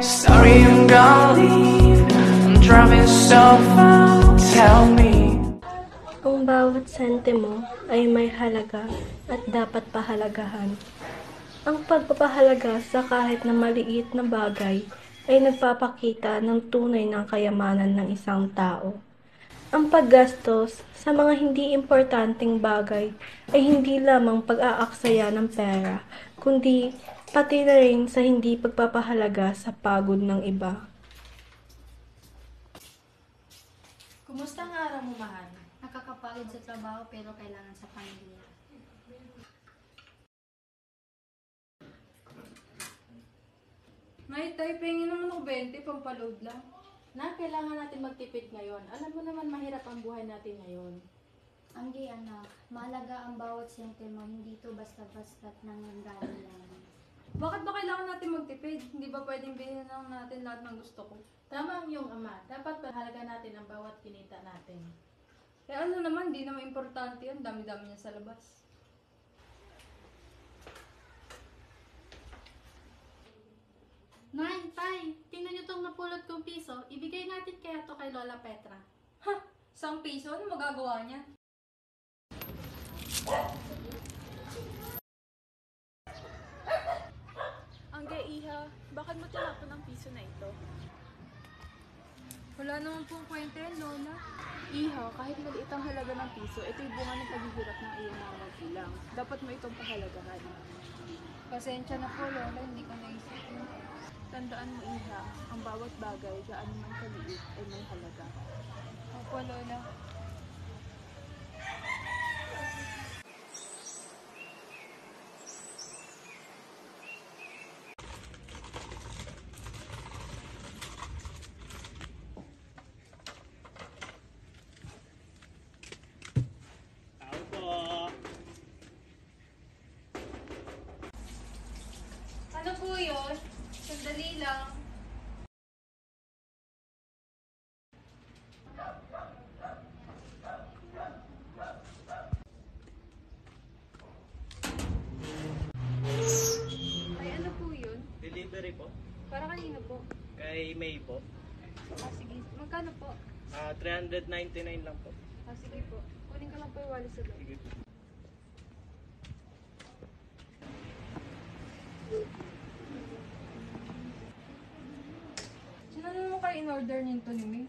Sorry, I'm gonna leave. I'm driving so far. Tell me. Ang bawat sentimo ay may halaga at dapat pahalagahan. Ang pagpapahalaga sa kahit na maliit na bagay ay nagpapakita ng tunay ng kayamanan ng isang tao. Ang paggastos sa mga hindi importanteng bagay ay hindi lamang pag-aaksaya ng pera, kundi pati na rin sa hindi pagpapahalaga sa pagod ng iba. Kumusta ang araw mo, mahal? Nakakapagod sa trabaho pero kailangan sa pamilya. May tayo, pahingin naman ako 20, pampaload lang. Kailangan natin magtipid ngayon. Alam mo naman mahirap ang buhay natin ngayon. Anggi, anak, mahalaga ang bawat sentimo, hindi ito basta-basta't nangyayari lang. Bakit ba kailangan natin magtipid? Hindi ba pwedeng bilhin lang natin lahat ng gusto ko? Tama ang iyong ama. Dapat mahalaga natin ang bawat kinita natin. Eh ano naman, di naman importante yan. Dami-dami niya sa labas. Nay, tay, tingnan niyo tong napulot kong piso. Ibigay natin kaya to kay Lola Petra. Ha! 1 piso? Ano magagawa niya? Angge, Iha, bakit mo tinapon ang piso na ito? Wala naman pong kwenta yan, Lola. Iha, kahit maliit ang halaga ng piso, ito'y bunga ng paghihirap ng iyong mga magulang. Dapat mo itong pahalagahan. Pasensya na po, Lola. Hindi ko naisip yun. Tandaan mo, Iha, ang bawat bagay, gaano man kaliit, ay may halaga. Opo, Lola. Ano po yun? Sandali lang. Ay, ano po yun? Delivery po. Para kanino po? Kay May po. Sige. Magkano po? 399 lang po. Sige po. Kunin ko lang po yung wallet sa loob. Sige. Sino naman kayo in-order nito ni May?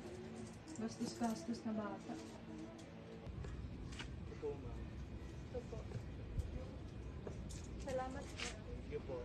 Gastos-gastos na bata. Ito po, ma'am. Ito po. Salamat po. Sige po.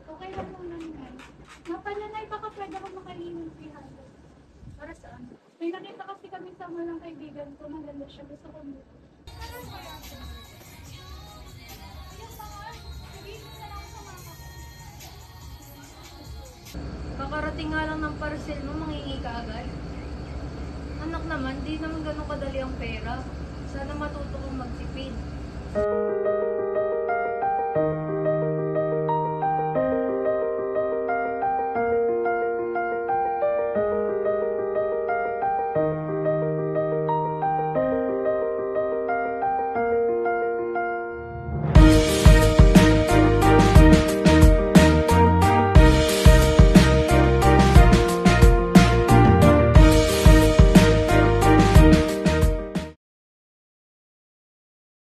Okay lang po naman. Mapalanay, baka pwede ako makahingi 300. Para saan? May nakita kasi kami sa malang kaibigan ko. Maganda siya. Gusto ko mo. Kakarating nga lang ng parcel mo, mangingi ka agad. Anak naman, di naman ganun kadali ang pera. Sana matuto kong magtipid.